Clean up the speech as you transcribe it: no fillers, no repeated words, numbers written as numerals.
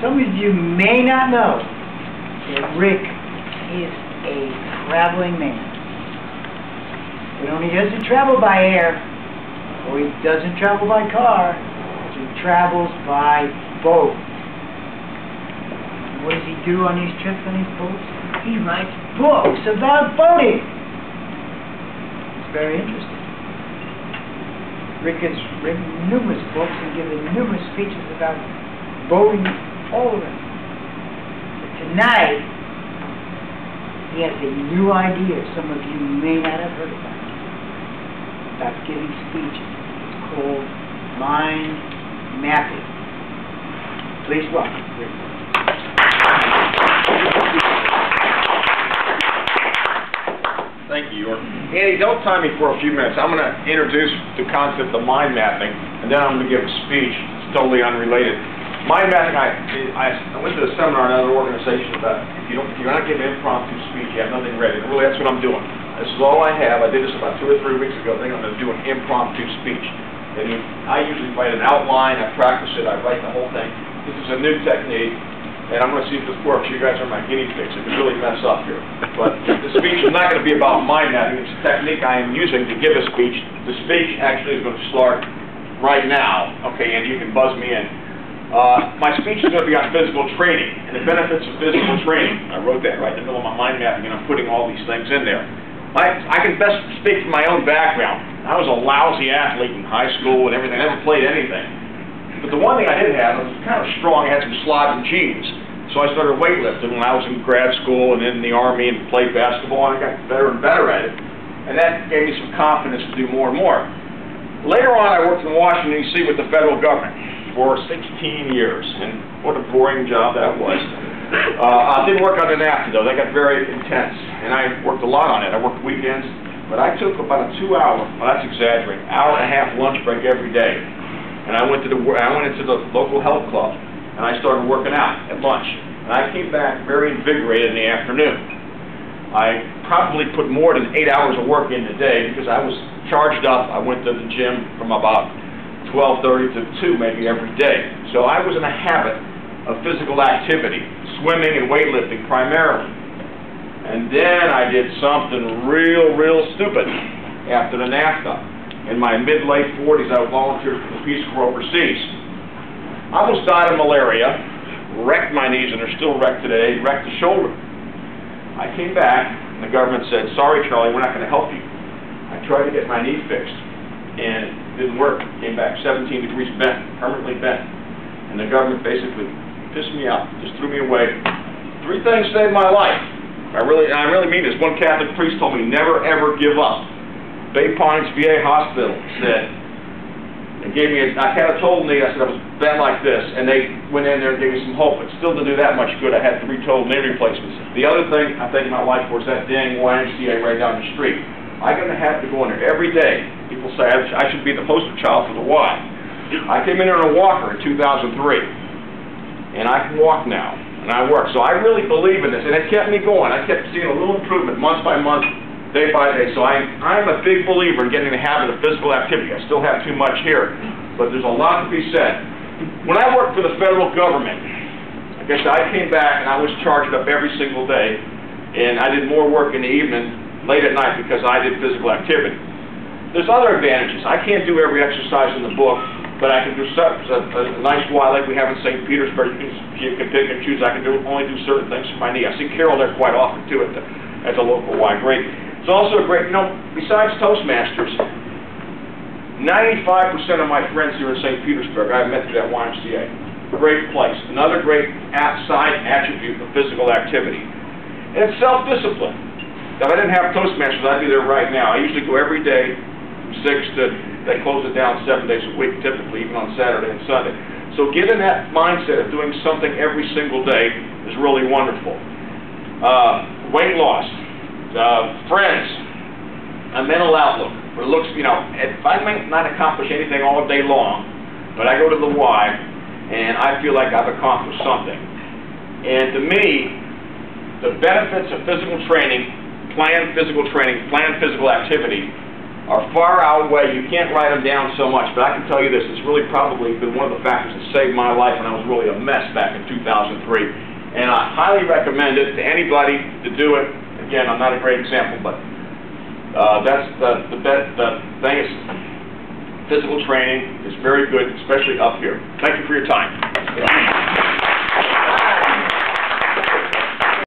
Some of you may not know that Rick is a traveling man. But he doesn't travel by air, or he doesn't travel by car, he travels by boat. What does he do on these trips on these boats? He writes books about boating. It's very interesting. Rick has written numerous books and given numerous speeches about boating all around. But tonight, he has a new idea some of you may not have heard about giving speeches. It's called mind mapping. Please welcome Rick. Thank you, York. Andy, don't time me for a few minutes. I'm going to introduce the concept of mind mapping, and then I'm going to give a speech. It's totally unrelated. Mind mapping, I went to a seminar in another organization about if you're not giving an impromptu speech, you have nothing ready. And really, that's what I'm doing. This is all I have. I did this about 2 or 3 weeks ago. I think I'm going to do an impromptu speech. And I usually write an outline, I practice it, I write the whole thing. This is a new technique, and I'm going to see if this works. You guys are my guinea pigs. It could really mess up here. But the speech is not going to be about mind mapping. It's a technique I am using to give a speech. The speech actually is going to start right now. Okay, and you can buzz me in. My speech is going to be on physical training and the benefits of physical training. I wrote that right in the middle of my mind mapping, and I'm putting all these things in there. I can best speak from my own background. I was a lousy athlete in high school and everything. I never played anything. But the one thing I did have, I was kind of strong. I had some slogging genes. So I started weightlifting when I was in grad school and in the Army and played basketball, and I got better and better at it. And that gave me some confidence to do more and more. Later on, I worked in Washington, D.C. with the federal government for 16 years, and what a boring job that was. I didn't work on the NAFTA, though. That got very intense, and I worked a lot on it. I worked weekends, but I took about a 2-hour, well, that's exaggerating, hour-and-a-half lunch break every day. And I went into the local health club, and I started working out at lunch. And I came back very invigorated in the afternoon. I probably put more than 8 hours of work in a day because I was charged up. I went to the gym from about 12:30 to 2 maybe every day. So I was in a habit of physical activity, swimming and weightlifting primarily. And then I did something real stupid after the NAFTA. In my mid-late 40s, I volunteered for the Peace Corps overseas. I almost died of malaria, wrecked my knees, and they're still wrecked today, wrecked the shoulder. I came back, and the government said, "Sorry, Charlie, we're not going to help you." I tried to get my knee fixed, and it didn't work. Came back 17 degrees bent, permanently bent. And the government basically pissed me out, just threw me away. 3 things saved my life. I really mean this. One Catholic priest told me, never ever give up. Bay Pines VA Hospital said, they gave me I had a total knee. I said I was bent like this, and they went in there and gave me some hope. But still didn't do that much good. I had 3 total knee replacements. The other thing I think my life was that dang YMCA right down the street. I'm going to have to go in there every day. People say I should be the poster child for the Y. I came in there in a walker in 2003, and I can walk now, and I work. So I really believe in this, and it kept me going. I kept seeing a little improvement month by month, day by day. So I'm a big believer in getting in the habit of physical activity. I still have too much here, but there's a lot to be said. When I worked for the federal government, I guess I came back and I was charged up every single day, and I did more work in the evening, late at night, because I did physical activity. There's other advantages. I can't do every exercise in the book, but I can do a nice Y like we have in St. Petersburg. You can pick and choose. I can only do certain things for my knee. I see Carol there quite often, too, at the local Y. Great. It's also a great, besides Toastmasters, 95% of my friends here in St. Petersburg I've met through that YMCA. Great place. Another great side attribute of physical activity. And it's self-discipline. If I didn't have Toastmasters, I'd be there right now. I usually go every day from 6 to, they close it down 7 days a week, typically, even on Saturday and Sunday. So getting that mindset of doing something every single day is really wonderful. Weight loss, friends, a mental outlook. But it looks, if I might not accomplish anything all day long, but I go to the Y, and I feel like I've accomplished something. And to me, the benefits of physical training, planned physical activity, are far outweigh. You can't write them down so much, but I can tell you this, it's really probably been one of the factors that saved my life when I was really a mess back in 2003. And I highly recommend it to anybody to do it. Again, I'm not a great example, but that's the thing is physical training is very good, especially up here. Thank you for your time.